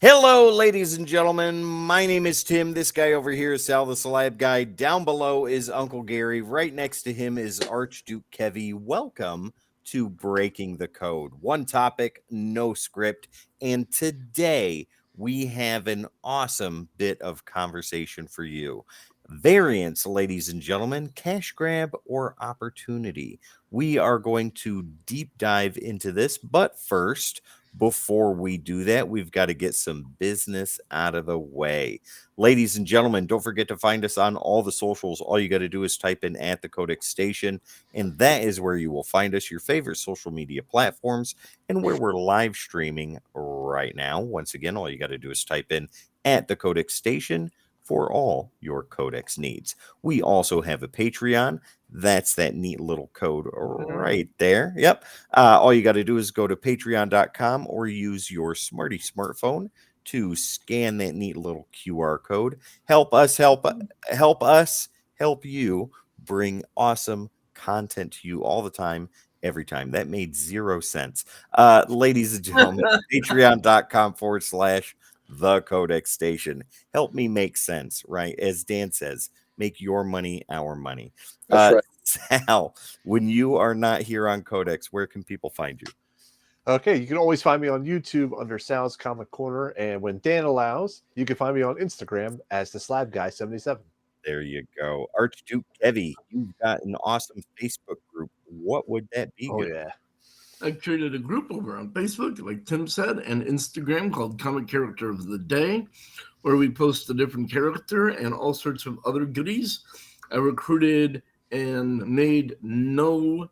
Hello, ladies and gentlemen. My name is Tim. This guy over here is Sal the Celeb Guy. Down below is Uncle Gary. Right next to him is Archduke Kevy. Welcome to Breaking the Code. One topic, no script. And today we have an awesome bit of conversation for you. Variance, ladies and gentlemen, cash grab or opportunity. We are going to deep dive into this, but first, before we do that, we've got to get some business out of the way. Ladies and gentlemen, don't forget to find us on all the socials. All you got to do is type in at the CODEX station, and that is where you will find us, your favorite social media platforms, and where we're live streaming right now. Once again, all you got to do is type in at the CODEX station for all your Codex needs. We also have a Patreon. That's that neat little code right there. Yep. All you got to do is go to patreon.com or use your smarty smartphone to scan that neat little QR code. Help us help you bring awesome content to you all the time, every time. That made 0 sense. Ladies and gentlemen, patreon.com/. The Codex Station. Help me make sense, right? As Dan says, make your money our money. That's right. Sal, when you are not here on Codex, where can people find you? Okay, you can always find me on YouTube under Sal's Comic Corner, and when Dan allows, you can find me on Instagram as the Slab Guy 77. There you go. Archduke Kevy, you've got an awesome Facebook group. What would that be? Oh Good? yeah. I created a group over on Facebook, like Tim said, and Instagram called Comic Character of the Day, where we post a different character and all sorts of other goodies. I recruited and made no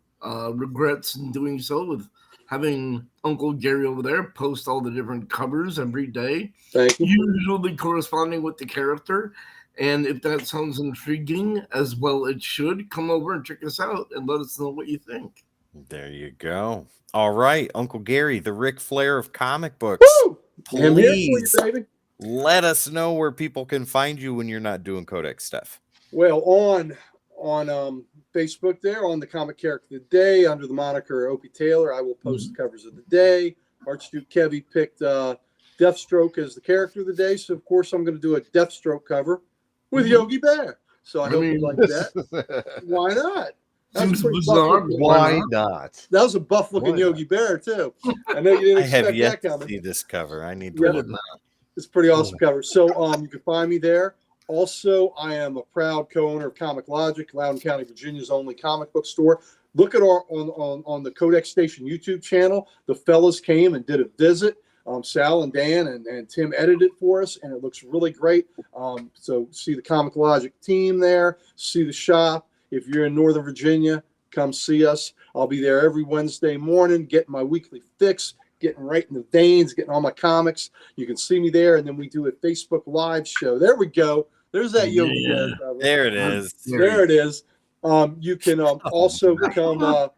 regrets in doing so with having Uncle Gary over there post all the different covers every day, Thank you. usually corresponding with the character. And if that sounds intriguing, as well it should, come over and check us out and let us know what you think. There you go. All right, Uncle Gary, the Ric Flair of comic books. Woo! I'm here for you, Please baby. let us know where people can find you when you're not doing Codex stuff. Well, on Facebook there, on the comic character of the day, under the moniker Opie Taylor, I will post the covers of the day. Archduke Kevy picked Deathstroke as the character of the day, so of course I'm going to do a Deathstroke cover with Yogi Bear. So I hope you like that. Why not? Seems bizarre, but Why not? That was a buff-looking Why Yogi Bear too. I know you didn't I have expect yet that to coming. see this cover. I need to Yeah. look. It's a pretty awesome cover. So you can find me there. Also, I am a proud co-owner of Comic Logic, Loudoun County, Virginia's only comic book store. Look at our on the Codex Station YouTube channel. The fellas came and did a visit. Sal and Dan and Tim edited it for us, and it looks really great. So see the Comic Logic team there. See the shop. If you're in Northern Virginia, come see us. I'll be there every Wednesday morning, getting my weekly fix, getting right in the veins, getting all my comics. You can see me there, and then we do a Facebook Live show. There we go. There's that Yogi Bear cover. There it is. There it is. You can also come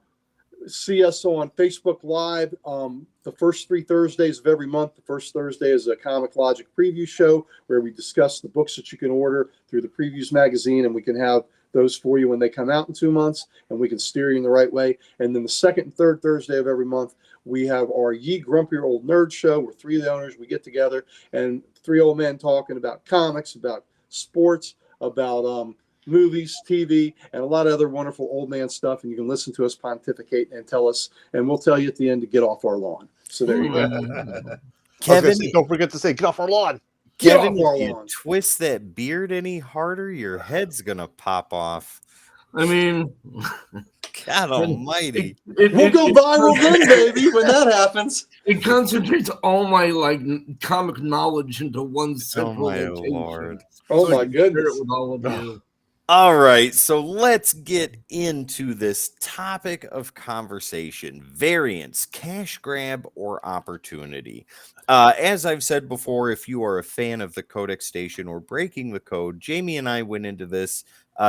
see us on Facebook Live the first 3 Thursdays of every month. The first Thursday is a Comic Logic preview show where we discuss the books that you can order through the Previews magazine, and we can have those for you when they come out in 2 months, and we can steer you in the right way. And then the second and third Thursday of every month, we have our Ye Grumpier Old Nerd show, where 3 of the owners, we get together, and 3 old men talking about comics, about sports, about movies, TV, and a lot of other wonderful old man stuff. And you can listen to us pontificate and tell us, and we'll tell you at the end to get off our lawn. So there you go. Kevin, Don't forget to say, get off our lawn. Kevin, Get off our if you lawn. twist that beard any harder, your head's gonna pop off. I mean, God Almighty! We'll go viral then, baby, when that happens. It concentrates all my comic knowledge into one Oh central my location. Lord! Oh So I my can share goodness. it with all of you. All right, so let's get into this topic of conversation: variance, cash grab, or opportunity. As I've said before, if you are a fan of the Codex Station or Breaking the Code, Jamie and I went into this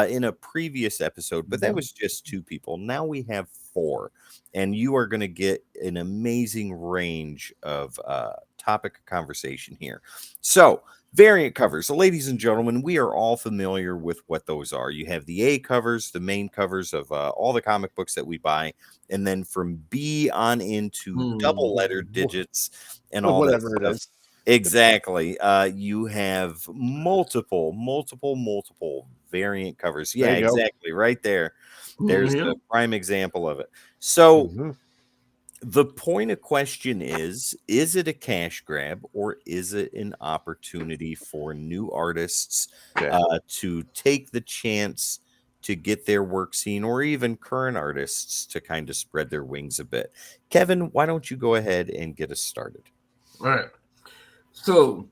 in a previous episode, but that was just 2 people. Now we have 4, and you are going to get an amazing range of topic of conversation here. So, variant covers. So, ladies and gentlemen, we are all familiar with what those are. You have the A covers, the main covers of all the comic books that we buy, and then from B on into double letter digits and all Whatever that it stuff. is. Exactly. You have multiple variant covers. Yeah, There you go. exactly. Right there. There's Yeah. the prime example of it. So Mhm. the point of question is it a cash grab or is it an opportunity for new artists Yeah. to take the chance to get their work seen, or even current artists to kind of spread their wings a bit? Kevin, why don't you go ahead and get us started? All right. So,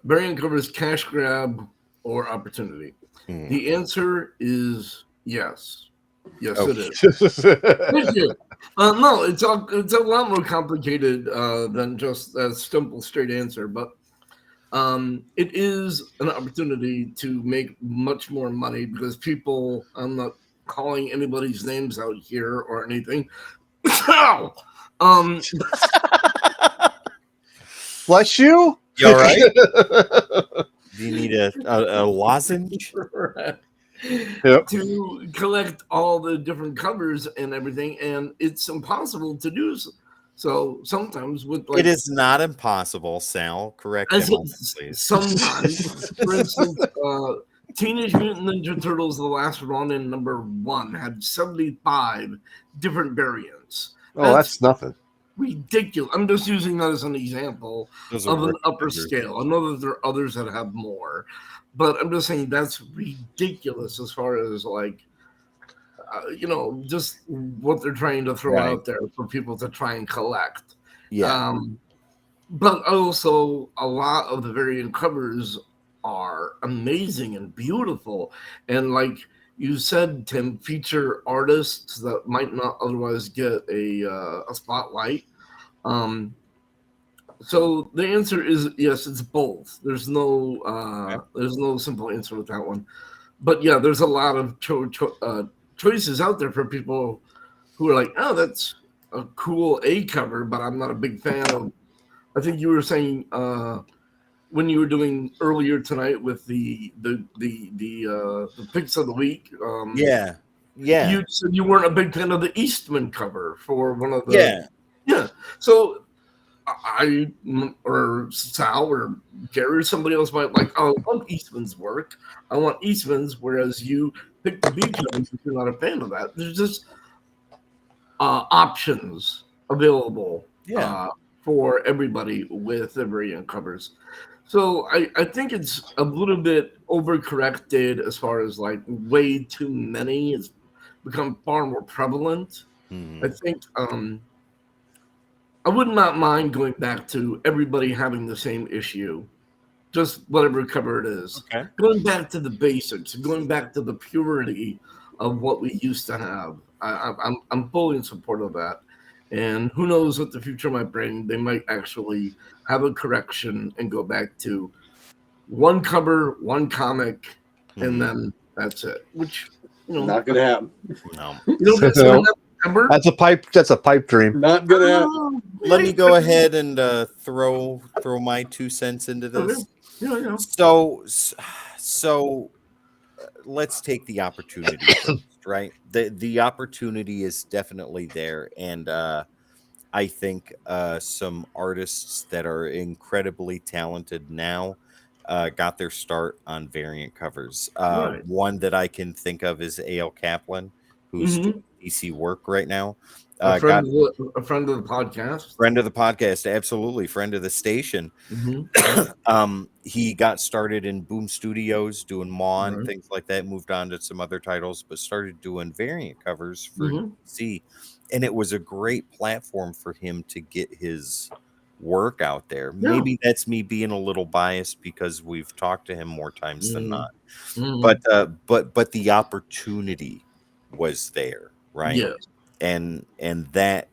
variant covers cash grab or opportunity. Mm. The answer is yes. Yes, Oh, it is. Thank you. No, it's a lot more complicated than just a simple straight answer, but it is an opportunity to make much more money because people. I'm not calling anybody's names out here or anything. um, Bless you. you all right? Do you need a lozenge? Yep. to collect all the different covers and everything, and it's impossible to do so sometimes with It like is not impossible, Sal. Correct I him said on that, please. sometimes. For instance, Teenage Mutant Ninja Turtles: The Last Ronin #1 had 75 different variants. Oh, That's that's nothing. ridiculous. I'm just using that as an example Those are of an rookie upper figures. scale. I know that there are others that have more, but I'm just saying that's ridiculous as far as like just what they're trying to throw Right. out there for people to try and collect. Yeah. But also, a lot of the variant covers are amazing and beautiful. And like you said, Tim, feature artists that might not otherwise get a spotlight. Um, so the answer is yes, it's both. There's no simple answer with that one. But yeah, there's a lot of choices out there for people who are like, oh, that's a cool A cover, but I'm not a big fan of. I think you were saying when you were doing earlier tonight with the picks of the week. Yeah. Yeah. You said you weren't a big fan of the Eastman cover for one of the. Yeah. Yeah. So I or Sal or Gary or somebody else might like, oh, I want Eastman's work. I want Eastman's, whereas you pick the B cover if you're not a fan of that. There's just options available Yeah. for everybody with the variant covers. So I think it's a little bit overcorrected as far as like way too many. It's become far more prevalent. I Mhm. think I would not mind going back to everybody having the same issue, just whatever cover it is. Okay. Going back to the basics, going back to the purity of what we used to have. I'm fully in support of that. And who knows what the future might bring? They might actually have a correction and go back to one cover, one comic, and Mhm. then that's it. Which Not gonna happen. No. you don't get something ever. That's a pipe dream. Not gonna happen. Let me go ahead and throw my 2 cents into this. Yeah. So let's take the opportunity first, right? The opportunity is definitely there, and I think some artists that are incredibly talented now got their start on variant covers. Right. One that I can think of is A.L. Kaplan, who's hmm doing DC work right now. A Got friend of the podcast. friend of the podcast, absolutely friend of the station. hmm He got started in Boom Studios doing Maw and Right. things like that, moved on to some other titles, but started doing variant covers for hmm DC. And it was a great platform for him to get his work out there. Yeah. Maybe that's me being a little biased because we've talked to him more times than not. Mhm. But the opportunity was there, right? Yes. And that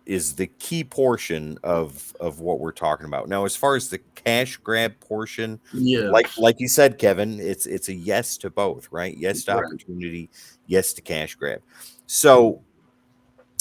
is the key portion of what we're talking about. Now, as far as the cash grab portion, Yes. like you said, Kevin, it's a yes to both, right? Yes to Right. opportunity, yes to cash grab. So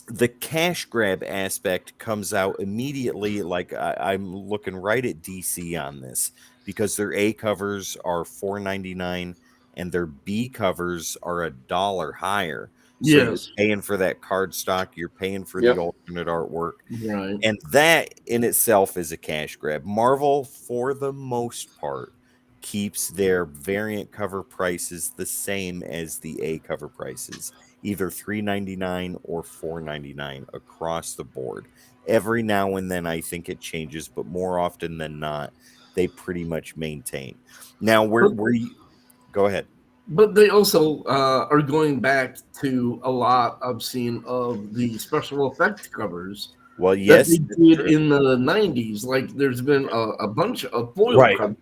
the cash grab aspect comes out immediately. Like I'm looking right at DC on this because their A covers are $4.99 and their B covers are $1 higher. So you're Yes. paying for that card stock, you're paying for Yep. the alternate artwork. Right. And that in itself is a cash grab. Marvel, for the most part, keeps their variant cover prices the same as the A cover prices, either $3.99 or $4.99 across the board. Every now and then, I think it changes, but more often than not, they pretty much maintain. Now, where you go ahead. But they also are going back to a lot I've seen of the special effect covers Well, that yes, they it's did true. in the 90s. Like there's been a bunch of foil Right. covers.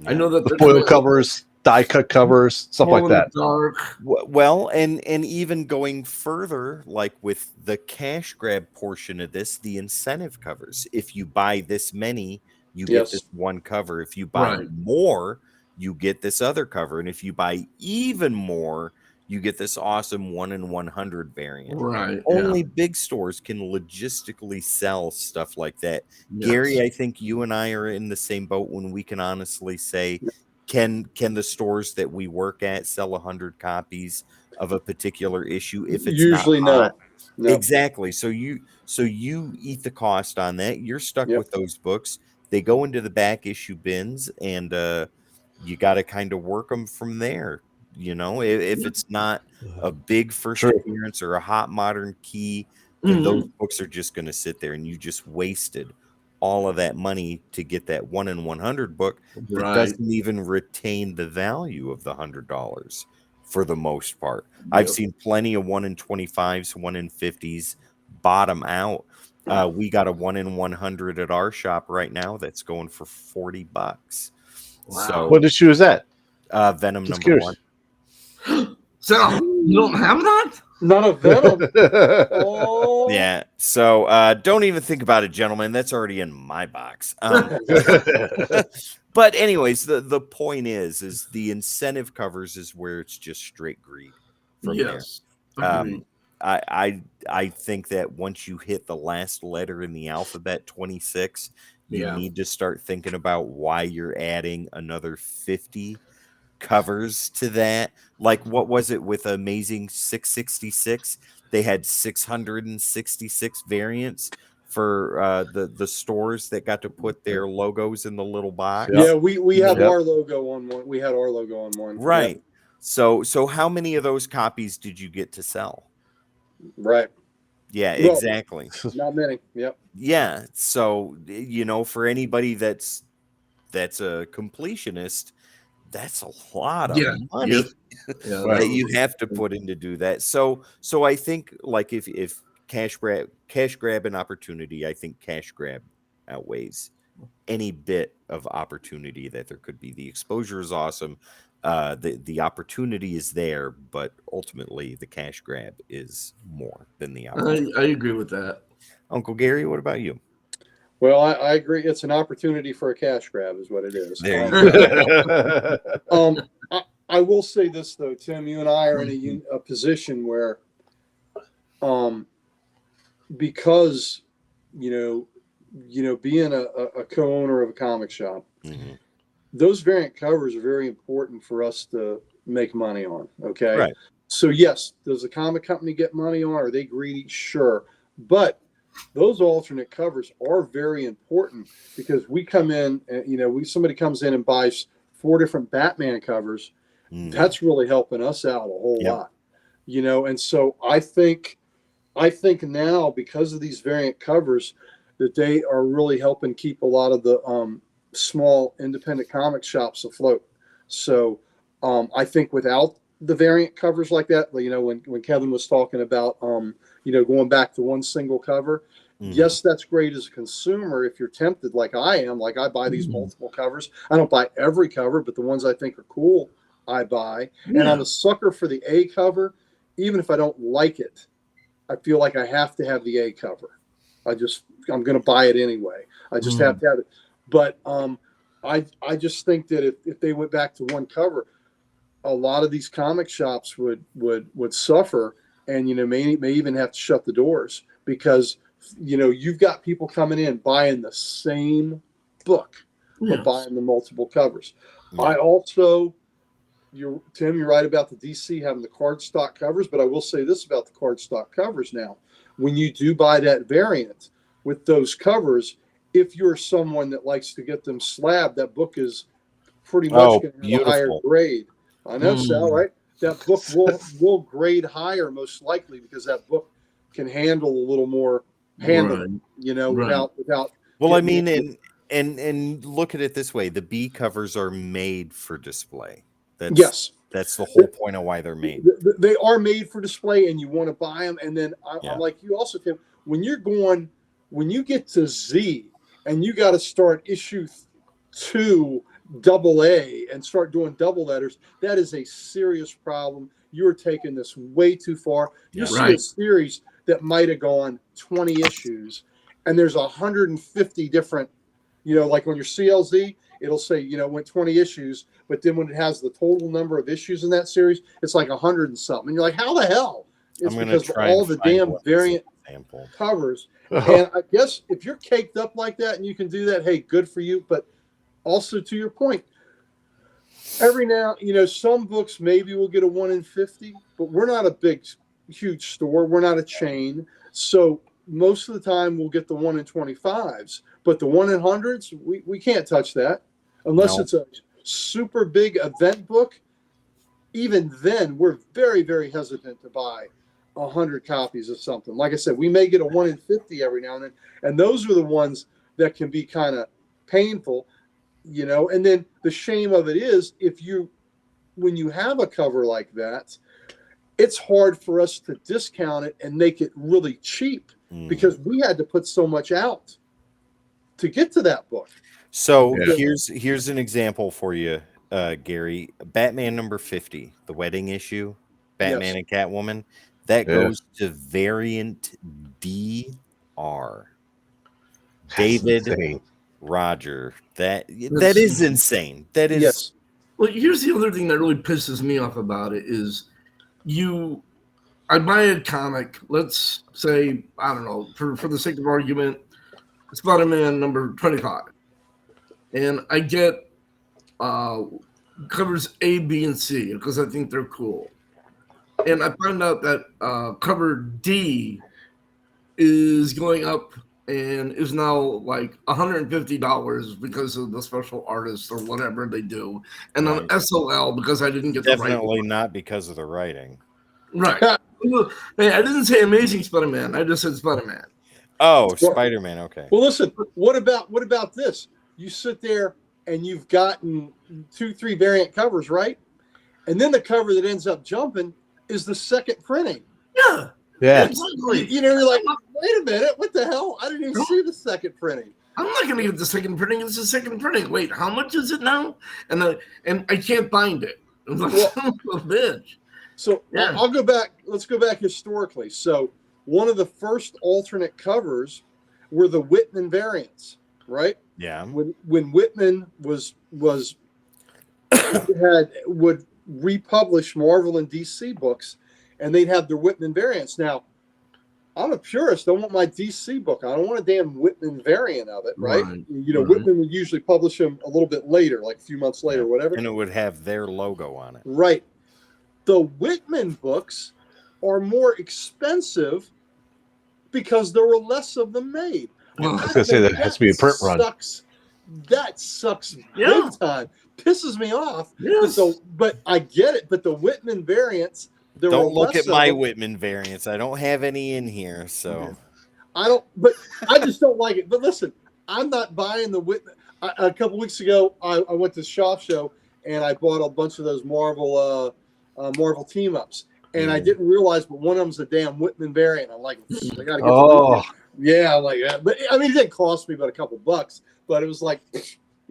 I Yeah. know that The there's foil been covers, die cut covers, stuff Glow like in the that. Dark. Well, and even going further, like with the cash grab portion of this, the incentive covers. If you buy this many, you get this Yes. one cover. If you buy Right. more, you get this other cover. And if you buy even more, you get this awesome 1 in 100 variant. Right. Only big stores can logistically sell stuff like that. Yeah. Gary, Yes. I think you and I are in the same boat when we can honestly say, can the stores that we work at sell 100 copies of a particular issue if it's not Usually hot? no. Exactly. So you eat the cost on that. You're stuck Yep. with those books. They go into the back issue bins, and you got to kind of work them from there. If it's not a big first True. appearance or a hot modern key, then those Mhm. books are just going to sit there, and you just wasted all of that money to get that 1 in 100 book that Right. doesn't even retain the value of the $100 for the most part. I've Yep. seen plenty of 1 in 25s, 1 in 50s bottom out. We got a 1 in 100 at our shop right now that's going for $40. Wow. What issue is that? Venom Just number curious. 1. So you don't have that? Not a Venom. Oh. Yeah. So don't even think about it, gentlemen. That's already in my box. But anyways, the point is the incentive covers is where it's just straight greed from there. Yes. Agreed. I think that once you hit the last letter in the alphabet, 26, you Yeah. need to start thinking about why you're adding another 50 covers to that. Like, what was it with Amazing 666? They had 666 variants for the stores that got to put their logos in the little box. Yep. Yeah, we have Yep. our logo on one. We had our logo on one. Right. So how many of those copies did you get to sell? Yep. Right. Yeah, Well, exactly. Not many. Yep. Yeah. So, for anybody that's a completionist, that's a lot of Yeah. money Yes. Yeah. Right. that you have to put in to do that. So I think, like, if cash grab an opportunity, I think cash grab outweighs any bit of opportunity that there could be. The exposure is awesome. The opportunity is there, but ultimately the cash grab is more than the opportunity. I agree with that. Uncle Gary, what about you? Well, I agree. It's an opportunity for a cash grab, is what it is. There you go. I will say this though, Tim. You and I are in a position where, because being a co-owner of a comic shop, Mhm. those variant covers are very important for us to make money on. Okay. Right. So yes, does the comic company get money on? Are they greedy? Sure. But those alternate covers are very important because we come in and, somebody comes in and buys 4 different Batman covers. Mhm. That's really helping us out a whole Yep. lot, and so I think now, because of these variant covers, that they are really helping keep a lot of the small independent comic shops afloat. So I think without the variant covers like that, when Kevin was talking about going back to one single cover, Mhm. yes, that's great as a consumer if you're tempted, like I am. Like, I buy these multiple covers. I don't buy every cover, but the ones I think are cool, I buy. And I'm a sucker for the A cover, even if I don't like it. I feel like I have to have the A cover. I'm going to buy it anyway. I just have to have it. But I just think that if they went back to one cover, a lot of these comic shops would suffer, and may even have to shut the doors because you've got people coming in buying the same book but Yes. buying the multiple covers. Yeah. I also Tim, you're right about the DC having the cardstock covers, but I will say this about the cardstock covers now. When you do buy that variant with those covers, if you're someone that likes to get them slabbed, that book is pretty much going to have a higher grade. I know, Sal, right? That book will grade higher most likely because that book can handle a little more handling, without. Well, I mean, and look at it this way: the B covers are made for display. That's the whole point of why they're made. They are made for display, and you want to buy them. And then I'm like you also, Tim. When you get to Z, and you got to start issue 2 AA and start doing double letters, that is a serious problem. You're taking this way too far. You see a series that might have gone 20 issues, and there's 150 different, like on your CLZ, it'll say, went 20 issues, but then when it has the total number of issues in that series, it's like 100 and something. And you're like, how the hell? It's because of all the damn variant covers. And I guess if you're caked up like that and you can do that, hey, good for you. But also to your point, every now, some books maybe will get a 1 in 50, but we're not a huge store. We're not a chain. So most of the time we'll get the 1 in 25s, but the 1 in 100s, we can't touch that unless it's a super big event book. Even then, we're very, very hesitant to buy 100 copies of something. Like I said, we may get a 1 in 50 every now and then, and those are the ones that can be kind of painful, And then the shame of it is, when you have a cover like that, it's hard for us to discount it and make it really cheap because we had to put so much out to get to that book. So here's an example for you, Gary. Batman number 50, the wedding issue, Batman and Catwoman, that goes to variant DR. David insane. Roger. That is insane. That is. Well, here's the other thing that really pisses me off about it is I buy a comic, let's say, I don't know, for the sake of argument, Spider-Man number 25. And I get covers A, B, and C because I think they're cool. And I find out that cover D is going up and is now like $150 because of the special artists or whatever they do. And on SOL because I didn't get the right Definitely not because of the writing. Right. Hey, I didn't say Amazing Spider-Man. I just said Spider-Man. Oh, Spider-Man. Okay. Well, listen. What about this? You sit there and you've gotten 2-3 variant covers, right? And then the cover that ends up jumping is the second printing. Yeah. Exactly. You're like, wait a minute, what the hell? I didn't even see the second printing. I'm not going to get the second printing. It's the second printing. Wait, how much is it now? And I can't find it. I'm like, son of a bitch. So I'll go back. Let's go back historically. So one of the first alternate covers were the Whitman variants, right? Yeah. When Whitman would republish Marvel and DC books, and they'd have their Whitman variants. Now, I'm a purist. I want my DC book. I don't want a damn Whitman variant of it, right? Whitman would usually publish them a little bit later, like a few months later, whatever. And it would have their logo on it. Right. The Whitman books are more expensive because there were less of them made. I was going to say that has to be a print run. That sucks big time. Pisses me off. Yes. But I get it. But the Whitman variants, don't look at my Whitman variants. I don't have any in here, so I don't. But I just don't like it. But listen, I'm not buying the Whitman. A couple weeks ago, I went to the shop show and I bought a bunch of those Marvel team ups, and I didn't realize, but one of them's a damn Whitman variant. I'm like, I gotta get. Yeah, I'm like that. But I mean, it didn't cost me but a couple bucks. But it was like,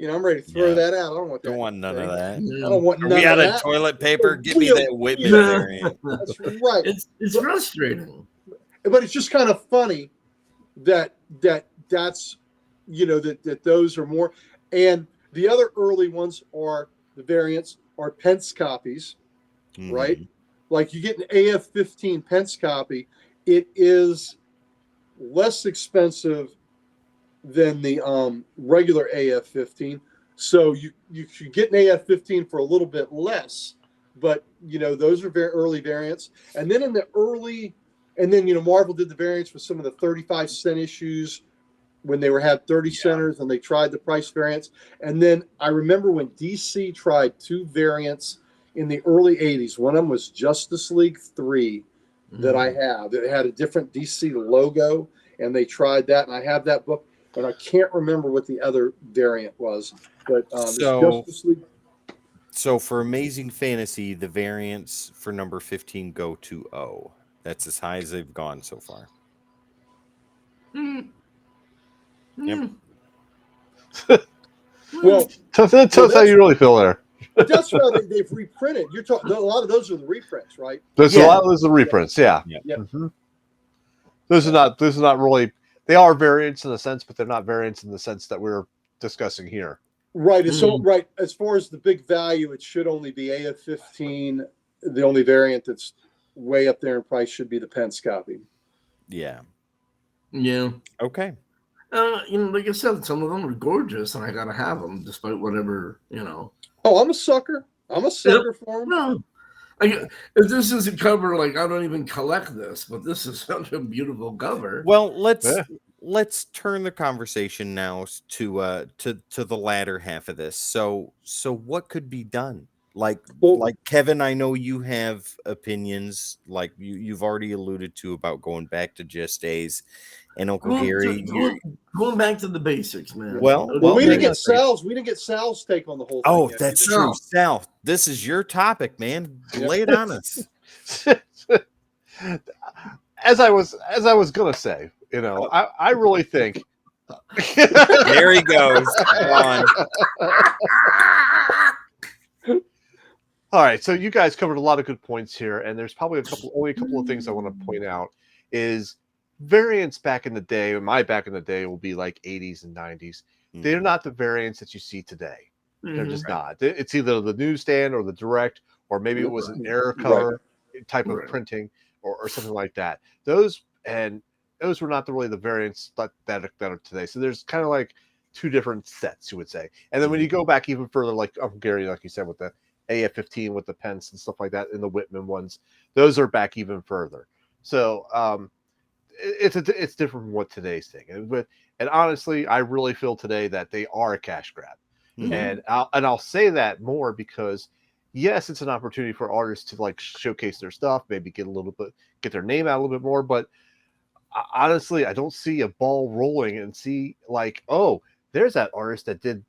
I'm ready to throw that out. I don't want that. Don't want none of that. I don't want none Are we out of of toilet paper? Give me that Whitman variant. That's right. It's frustrating. But it's just kind of funny that's that those are more. And the other early ones are the variants are Pence copies, right? Like you get an AF-15 Pence copy, it is less expensive than the regular AF-15. So you should get an AF-15 for a little bit less, but those are very early variants. And then Marvel did the variants with some of the 35-cent issues when they had 30 centers, and they tried the price variants. And then I remember when DC tried 2 variants in the early 80s. One of them was Justice League 3 that I have. It had a different DC logo, and they tried that, and I have that book, but I can't remember what the other variant was. But Justice League. So for Amazing Fantasy, the variants for number 15 go to O. That's as high as they've gone so far. Yep. Well, tell us how you really feel there. That's why they've reprinted. You're talking. A lot of those are the reprints, right? There's a lot of those are reprints. Yeah. Mm-hmm. Those are not really. They are variants in a sense, but they're not variants in the sense that we're discussing here. Right. So right. As far as the big value, it should only be AF-15. The only variant that's way up there in price should be the Pence copy. Yeah. Yeah. Okay. Like I said, some of them are gorgeous, and I gotta have them, despite whatever. Oh, I'm a sucker. For them. No, if this is a cover, like I don't even collect this, but this is such a beautiful cover. Well, let's turn the conversation now to the latter half of this. So what could be done? Like Kevin, I know you have opinions, like you've already alluded to, about going back to just A's, and Uncle Gary. Going back to the basics, man. Well, we didn't get Sal's. We didn't get Sal's take on the whole thing. Oh, that's true. Sal, this is your topic, man. Lay it on us. As I was gonna say, I really think. There he goes. On. All right, so you guys covered a lot of good points here, and there's probably only a couple of things I want to point out. Is variants back in the day, back in the day, will be like 80s and 90s. They're not the variants that you see today. They're just not. It's either the newsstand or the direct, or maybe it was an error cover type of printing or something like that. Those were not really the variants that are today. So there's kind of like 2 different sets, you would say. And then when you go back even further, like Uncle Gary, like you said, with the AF-15 with the Pence and stuff like that, and the Whitman ones, those are back even further. So it's different from what today's thing. And honestly, I really feel today that they are a cash grab. And I'll say that more because yes, it's an opportunity for artists to like showcase their stuff, maybe get their name out a little bit more. But honestly, I don't see a ball rolling and see like, oh, there's that artist that did,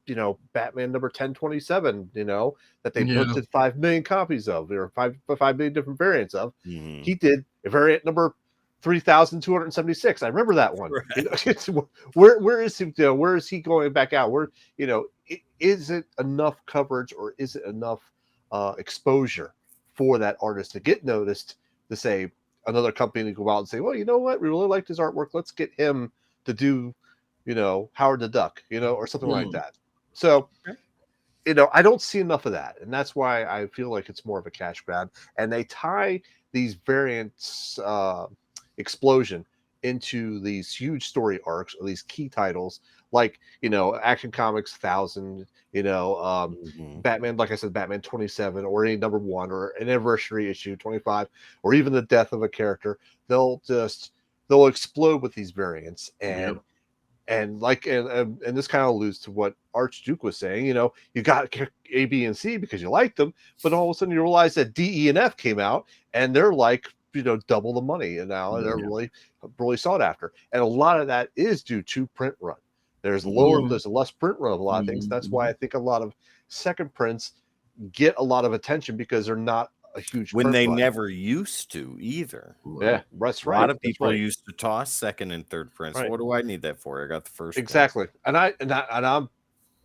Batman number 1027, that they printed 5 million copies of, or 5 million different variants of. He did a variant number 3,276. I remember that one. Right. Where is he? Where is he going back out? Where is it enough coverage, or is it enough exposure for that artist to get noticed? To say another company to go out and say, well, you know what, we really liked his artwork. Let's get him to do, Howard the Duck, or something like that. So, I don't see enough of that, and that's why I feel like it's more of a cash grab. And they tie these variants explosion into these huge story arcs or these key titles like Action Comics 1000, Batman, like I said, Batman 27, or any number 1, or an anniversary issue 25, or even the death of a character. They'll explode with these variants. And and this kind of alludes to what Archduke was saying. You got A, B, and C because you like them, but all of a sudden you realize that D, E, and F came out, and they're like double the money, and now they're really sought after. And a lot of that is due to print run. There's less print run of a lot of things. That's why I think a lot of second prints get a lot of attention, because they're not a huge when print they run. Never used to either. Yeah, that's right. A lot of people used to toss second and third prints. What do I need that for? I got the first. Exactly. Print. And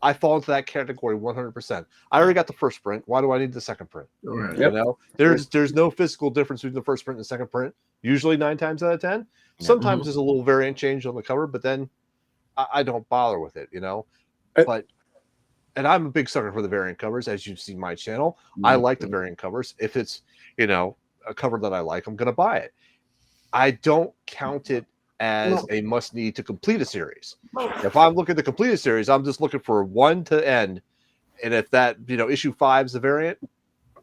I fall into that category 100%. I already got the first print. Why do I need the second print? Right. There's no physical difference between the first print and the second print. Usually 9 times out of 10. Sometimes there's a little variant change on the cover, but then I don't bother with it, And I'm a big sucker for the variant covers, as you've seen my channel. I like the variant covers. If it's a cover that I like, I'm gonna buy it. I don't count it as a must need to complete a series. If I'm looking to complete a series, I'm just looking for one to end. And if that, issue 5 is a variant,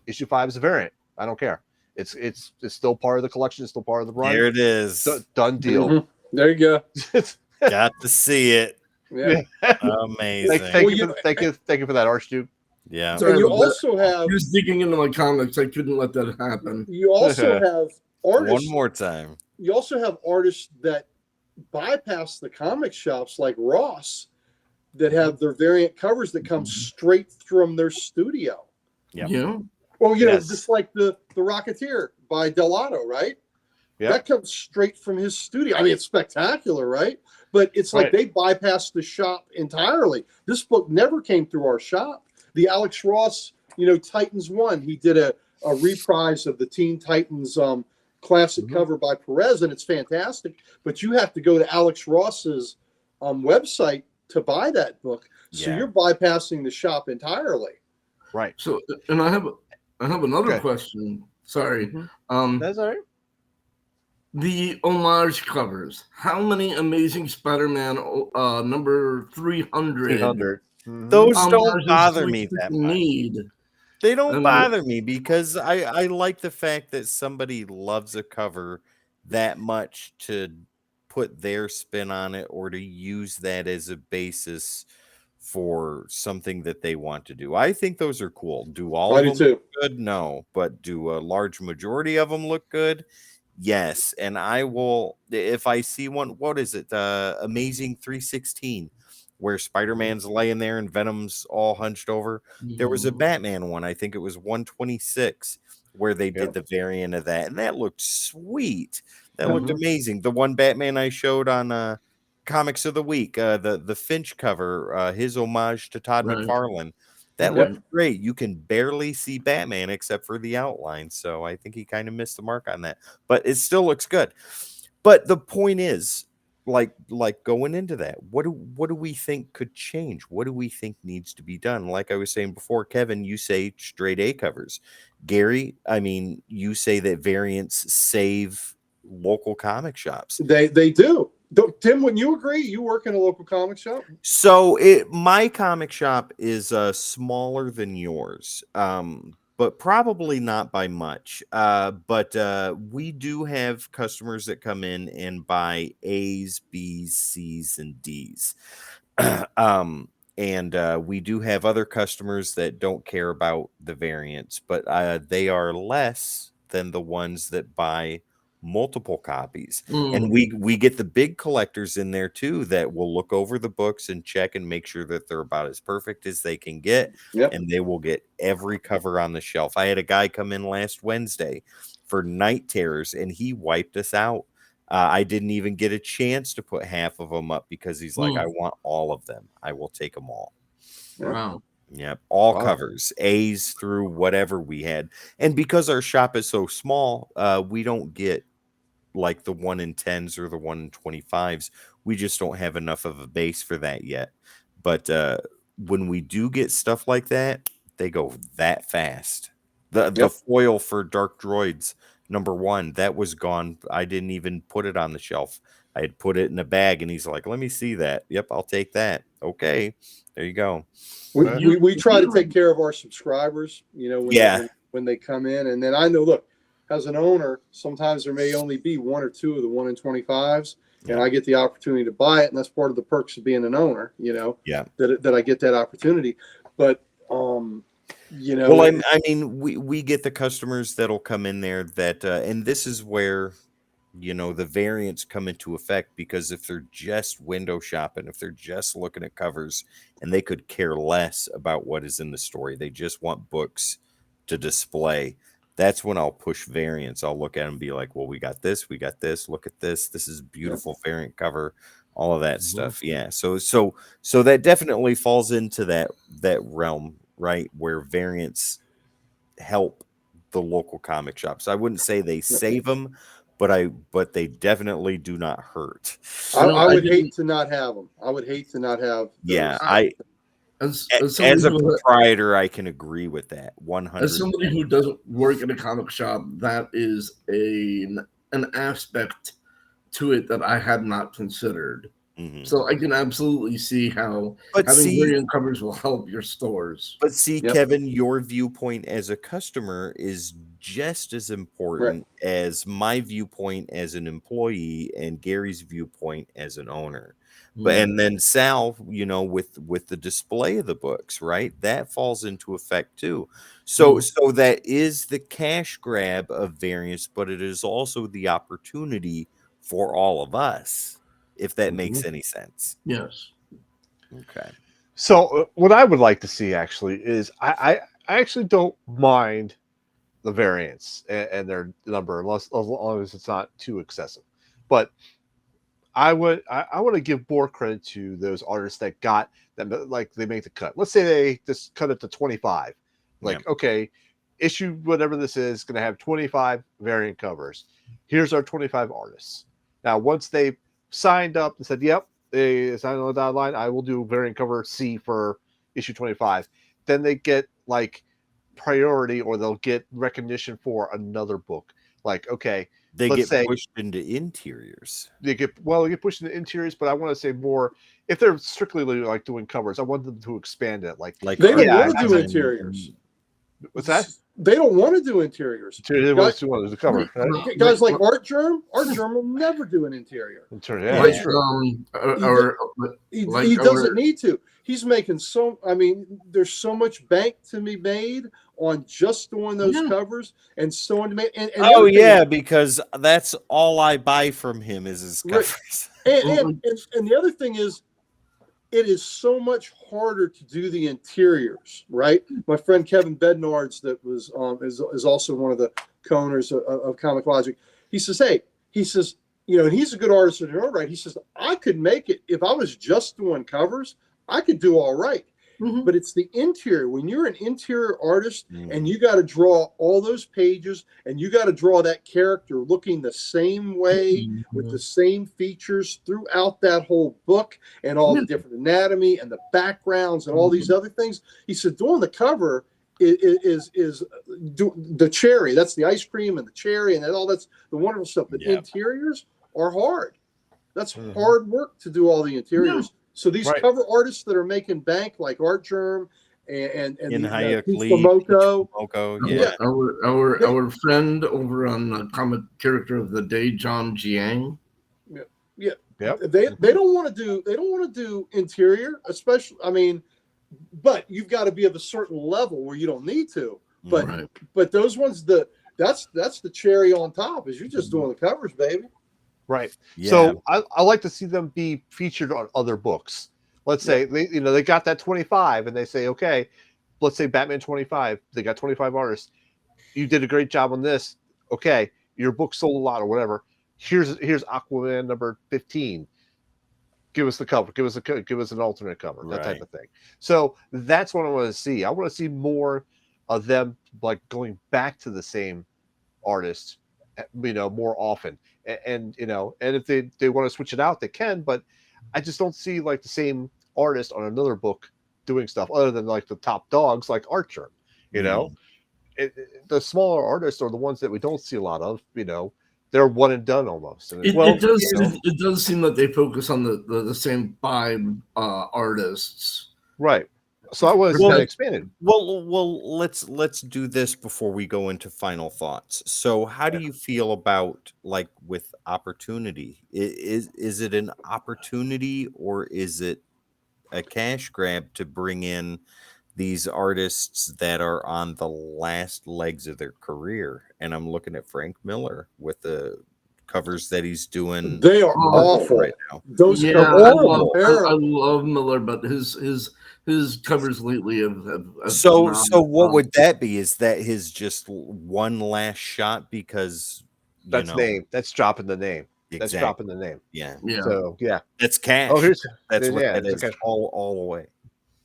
issue 5 is a variant. I don't care. It's still part of the collection. It's still part of the run. There it is. Done deal. Mhm. There you go. Got to see it. Yeah. Amazing. Thank you for that, Archduke. Yeah. Sorry And you about that. also have Just digging into my comics, I couldn't let that happen. you also have artists. One more time. You also have artists that bypass the comic shops like Ross that have their variant covers that come straight from their studio. Yep. Yeah. Well, Yes. just like the Rocketeer by Delato, right? Yep. That comes straight from his studio. I mean, it's spectacular, right? But it's like they bypassed the shop entirely. This book never came through our shop. The Alex Ross, Titans 1, he did a reprise of the Teen Titans classic cover by Perez, and it's fantastic. But you have to go to Alex Ross's website to buy that book. So you're bypassing the shop entirely. Right. So, and I have another question. Sorry. That's all right. The homage covers. How many Amazing Spider-Man number 300? 300. Those don't homages bother do me you that much. need? They don't mean- bother me because I like the fact that somebody loves a cover that much to put their spin on it or to use that as a basis for something that they want to do. I think those are cool. Do all I of do them too. look good? No. But do a large majority of them look good? Yes. And I will, if I see one, what is it? Amazing 316, where Spider-Man's laying there and Venom's all hunched over. There was a Batman one, I think it was 126, where they did the variant of that, and that looked sweet. That looked amazing. The one Batman I showed on Comics of the Week, the Finch cover, his homage to Todd McFarlane. That looked great. You can barely see Batman except for the outline, so I think he kind of missed the mark on that. But it still looks good. But the point is, like going into that, what do we think could change? What do we think needs to be done? Like I was saying before, Kevin, you say straight A covers. Gary, I mean, you say that variants save local comic shops. They do. Tim, wouldn't you agree? You work in a local comic shop? So my comic shop is smaller than yours. But probably not by much. But we do have customers that come in and buy A's, B's, C's, and D's. And we do have other customers that don't care about the variants, but they are less than the ones that buy multiple copies. And we get the big collectors in there too that will look over the books and check and make sure that they're about as perfect as they can get. And they will get every cover on the shelf. I had a guy come in last Wednesday for Night Terrors and he wiped us out. I didn't even get a chance to put half of them up because he's like, I want all of them. I will take them all. Wow. Yep. All covers, A's through whatever we had. And because our shop is so small, we don't get like the 1 in 10s or the 1 in 25s. We just don't have enough of a base for that yet. But when we do get stuff like that, they go that fast. The foil for Dark Droids #1, that was gone. I didn't even put it on the shelf. I had put it in a bag and he's like, let me see that. Yep, I'll take that. Okay, there you go. We try to take care of our subscribers, when they come in. And then I know, look, as an owner, sometimes there may only be 1 or 2 of the 1 in 25s, and I get the opportunity to buy it, and that's part of the perks of being an owner, that I get that opportunity. But well, I mean, we get the customers that'll come in there that, and this is where, the variants come into effect, because if they're just window shopping, if they're just looking at covers and they could care less about what is in the story, they just want books to display. That's when I'll push variants. I'll look at them and be like, well, we got this, look at this. This is beautiful variant cover, all of that stuff. Yeah. So that definitely falls into that realm, right? Where variants help the local comic shops. I wouldn't say they save them, but they definitely do not hurt. I would hate to not have them. I would hate to not have. Yeah. As a proprietor, I can agree with that 100%. As somebody who doesn't work in a comic shop, that is an aspect to it that I had not considered. Mhm. So I can absolutely see how But having see, variant covers will help your stores. Yep. Kevin, your viewpoint as a customer is just as Right. important as my viewpoint as an employee and Gary's viewpoint as an owner. But Mm. and then Sal, with the display of the books, right? That falls into effect too. So Mm. so that is the cash grab of variance, but it is also the opportunity for all of us, if that makes Mhm. any sense. Yes. Okay. So what I would like to see actually is I actually don't mind the variants and their number unless as long as it's not too excessive. But I want to give more credit to those artists that got that, like they make the cut. Let's say they just cut it to 25. Yeah. Like, okay, issue whatever this is going to have 25 variant covers. Here's our 25 artists. Now, once they signed up and said, "Yep, they signed on the dotted line, I will do variant cover C for issue 25," then they get like priority or they'll get recognition for another book. Like, okay, They let's get say pushed into interiors. they get pushed into interiors, but I want to say more if they're strictly like doing covers. I want them to expand it. Like, Like They Art don't yeah, want to do German interiors. what's that? They don't want to do interiors. They Guy- want to do the cover, right? Guys like Art Germ will never do an interior. Yeah, Like that's true. He, our he, like he doesn't our need to. He's making so. I mean, there's so much bank to be made on just doing those Yeah. covers and so on. And the Oh other thing yeah, because that's all I buy from him is his Right. covers. and the other thing is, it is so much harder to do the interiors, right? My friend Kevin Bednards, that was is also one of the co-owners of Comic Logic. He says, "Hey, he says, and he's a good artist in his own right. He says I could make it if I was just doing covers. I could do all right." Mhm. But it's the interior. When you're an interior artist and Mm. you got to draw all those pages and you got to draw that character looking the same way with the same features throughout that whole book and all the different anatomy and the backgrounds and all these other things. He said, doing the cover is the cherry. That's the ice cream and the cherry and all that's the wonderful stuff. But Yep. interiors are hard. That's Mhm. hard work to do all the interiors. So these Right. cover artists that are making bank, like Art Germ and In the Hayek Peach Lee, Momoko, Moko, Yeah. yeah. Our friend over on Comic Character of the Day, John Jiang. yeah, Yep. they don't want to do interior, especially. I mean, but you've got to be of a certain level where you don't need to. But Right. but those ones that's the cherry on top is you're just doing the covers, baby. Right. Yeah. So I like to see them be featured on other books. Let's say they got that 25 and they say, okay, let's say Batman 25, they got 25 artists. You did a great job on this. Okay, your book sold a lot or whatever. Here's Aquaman number 15. Give us the cover. Give us an alternate cover. That type Right. of thing. So that's what I want to see. I want to see more of them like going back to the same artist, more often. And if they want to switch it out, they can. But I just don't see like the same artist on another book doing stuff other than like the top dogs like Archer. You know, the smaller artists are the ones that we don't see a lot of. They're one and done almost. And It does seem that they focus on the same five artists. right. So I want to see that expanded. Well, let's do this before we go into final thoughts. So, how do you feel about like with opportunity? Is it an opportunity or is it a cash grab to bring in these artists that are on the last legs of their career? And I'm looking at Frank Miller with the covers that he's doing They are awful right now. Those Yeah, covers I are terrible. love Miller, but his covers lately have So not- what would that be? Is that his just one last shot because That's dropping the name. That's exactly. dropping the name. Yeah. Yeah. So yeah. That's cash. Oh, That's what that it's is okay. all the way.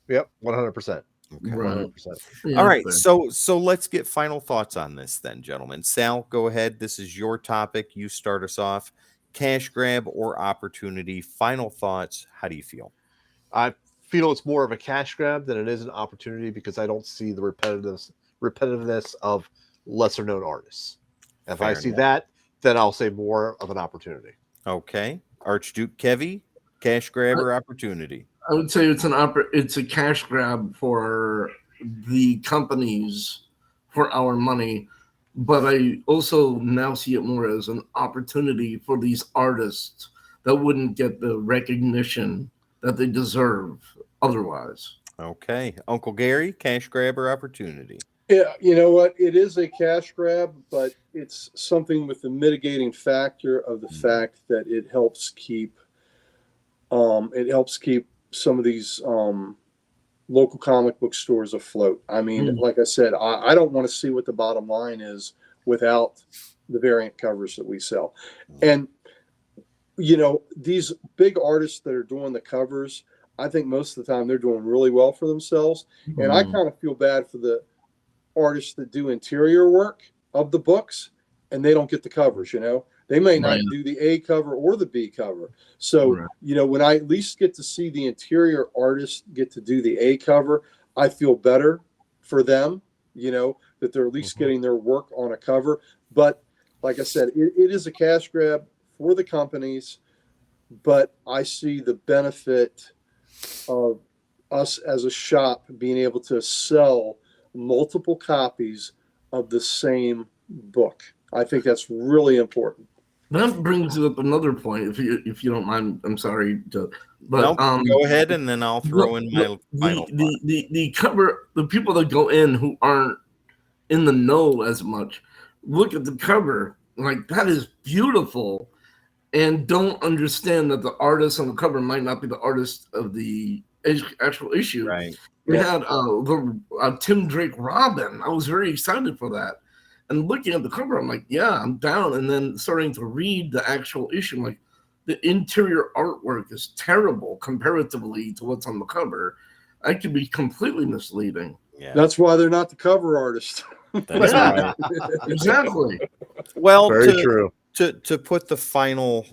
Yep, 100%. Okay. Right. 100%. Yeah, All right. fair. So let's get final thoughts on this then, gentlemen. Sal, go ahead. This is your topic. You start us off. Cash grab or opportunity? Final thoughts. How do you feel? I feel it's more of a cash grab than it is an opportunity because I don't see the repetitiveness of lesser known artists. If Fair I see enough. that, then I'll say more of an opportunity. Okay. Archduke Kevy? Cash grab or opportunity? I would say it's a cash grab for the companies for our money, but I also now see it more as an opportunity for these artists that wouldn't get the recognition that they deserve otherwise. Okay. Uncle Gary, cash grab or opportunity? Yeah, you know what? It is a cash grab, but it's something with the mitigating factor of the fact that it helps keep some of these local comic book stores afloat. I mean, like I said, I don't want to see what the bottom line is without the variant covers that we sell. And, you know, these big artists that are doing the covers, I think most of the time they're doing really well for themselves. And I kind of feel bad for the artists that do interior work of the books and they don't get the covers, you know. They may not do the A cover or the B cover. So, you know, when I at least get to see the interior artists get to do the A cover, I feel better for them, you know, that they're at least getting their work on a cover. But like I said, it is a cash grab for the companies, but I see the benefit of us as a shop being able to sell multiple copies of the same book. I think that's really important. That brings up another point, if you don't mind. I'm sorry, but go ahead, and then I'll throw in my final thought. The cover. The people that go in who aren't in the know as much look at the cover like that is beautiful, and don't understand that the artist on the cover might not be the artist of the actual issue. Right. We had Tim Drake Robin. I was very excited for that. And looking at the cover, I'm like, yeah, I'm down. And then starting to read the actual issue, I'm like, the interior artwork is terrible comparatively to what's on the cover. I could be completely misleading. Yeah. That's why they're not the cover artist. That's right. Exactly. Well, very true. To put the final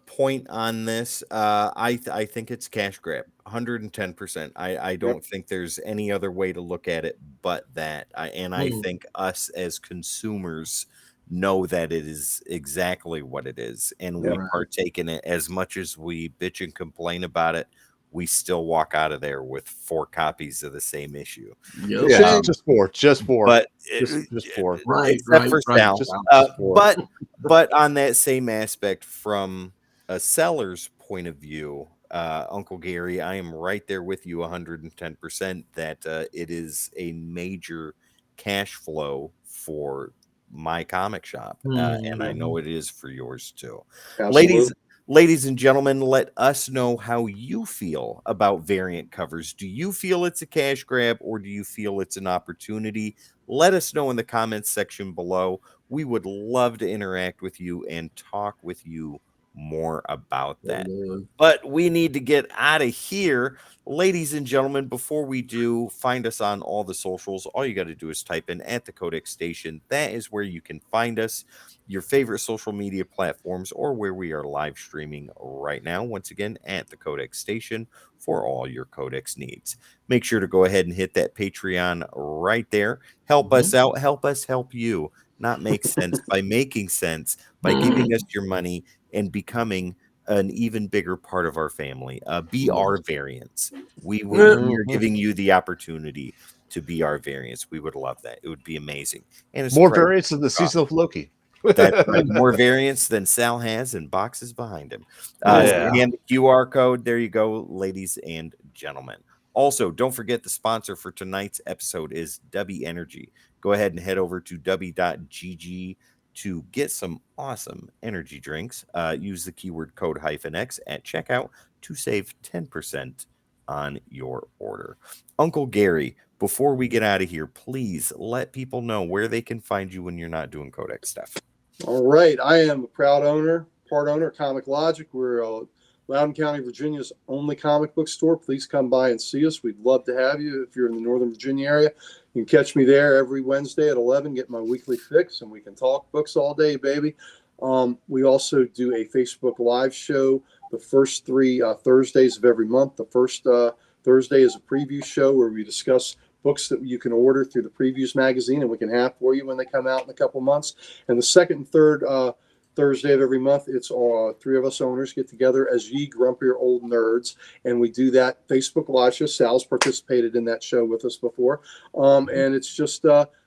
point on this, I think it's cash grab, 110%. I don't think there's any other way to look at it but that. I think us as consumers know that it is exactly what it is, and we partake in it. As much as we bitch and complain about it, we still walk out of there with 4 copies of the same issue. Yep. Yeah, just four. But just 4. Right, except for Sal. Just 4. But on that same aspect, from a seller's point of view, Uncle Gary, I am right there with you 110% that it is a major cash flow for my comic shop. And I know it is for yours too. Absolutely. Ladies and gentlemen, let us know how you feel about variant covers. Do you feel it's a cash grab, or do you feel it's an opportunity? Let us know in the comments section below. We would love to interact with you and talk with you more about that. But we need to get out of here. Ladies and gentlemen, before we do, find us on all the socials. All you got to do is type in at the Codex Station. That is where you can find us, your favorite social media platforms, or where we are live streaming right now. Once again, at the Codex Station for all your Codex needs. Make sure to go ahead and hit that Patreon right there. Help us out. Help us help you. Not make sense by making sense, by giving us your money and becoming an even bigger part of our family. Be our variants. We are giving you the opportunity to be our variants. We would love that. It would be amazing. And it's more variants in the season of Loki. That's right. More variants than Sal has and boxes behind him. And the QR code. There you go, ladies and gentlemen. Also, don't forget the sponsor for tonight's episode is W Energy. Go ahead and head over to w.gg to get some awesome energy drinks. Use the keyword code -X at checkout to save 10% on your order. Uncle Gary, before we get out of here, please let people know where they can find you when you're not doing Codex stuff. All right. I am a proud part owner of Comic Logic. We're Loudoun County, Virginia's only comic book store. Please come by and see us. We'd love to have you if you're in the Northern Virginia area. You can catch me there every Wednesday at 11, get my weekly fix, and we can talk books all day, baby. We also do a Facebook Live show the first 3 Thursdays of every month. The first Thursday is a preview show where we discuss books that you can order through the Previews magazine and we can have for you when they come out in a couple months. And the second and third Thursday of every month. It's three of us owners get together as Ye Grumpier Old Nerds, and we do that Facebook Live show. Sal's participated in that show with us before, and it's just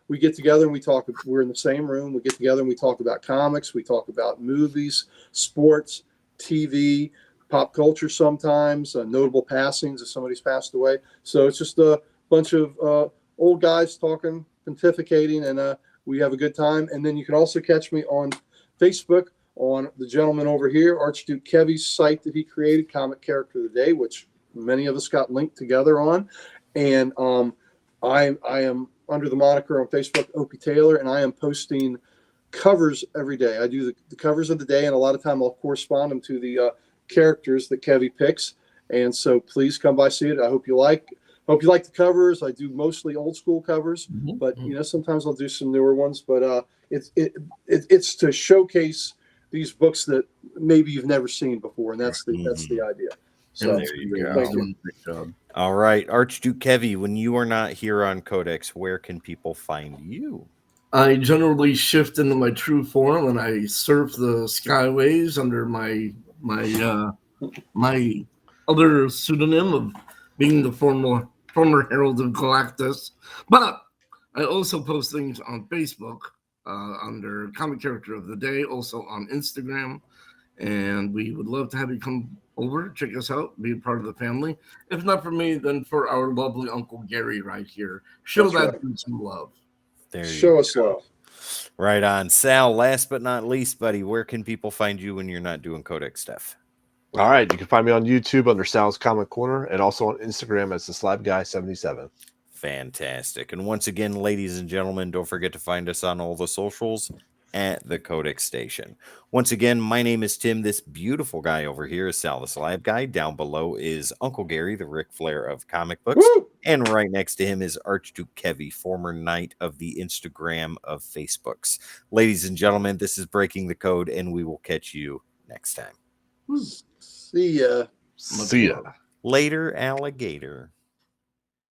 we get together and we talk. We're in the same room. We get together and we talk about comics. We talk about movies, sports, TV, pop culture. Sometimes notable passings if somebody's passed away. So it's just a bunch of old guys talking, pontificating, and we have a good time. And then you can also catch me on Facebook on the gentleman over here, Archduke Kevy's site that he created, Comic Character of the Day, which many of us got linked together on. And I am under the moniker on Facebook, Opie Taylor, and I am posting covers every day. I do the covers of the day, and a lot of time I'll correspond them to the characters that Kevy picks. And so please come by, see it. I hope you like the covers. I do mostly old school covers, but sometimes I'll do some newer ones. But it's to showcase these books that maybe you've never seen before, and that's the idea. So there you go. All right, Archduke Kevy, when you are not here on Codex, where can people find you? I generally shift into my true form and I surf the skyways under my other pseudonym of being the former Herald of Galactus. But I also post things on Facebook under Comic Character of the Day, also on Instagram. And we would love to have you come over, check us out, be a part of the family. If not for me, then for our lovely Uncle Gary right here. Show that dude some love. Show us love. Right on. Sal, last but not least, buddy, where can people find you when you're not doing Codex stuff? All right, you can find me on YouTube under Sal's Comic Corner and also on Instagram as the Slab Guy 77. Fantastic. And once again, ladies and gentlemen, don't forget to find us on all the socials at the Codex Station. Once again, my name is Tim. This beautiful guy over here is Sal the Slab Guy. Down below is Uncle Gary, the Ric Flair of comic books. Woo! And right next to him is Archduke Kevy, former knight of the Instagram of Facebooks. Ladies and gentlemen, this is Breaking the Code, and we will catch you next time. See ya. See ya. Later, alligator.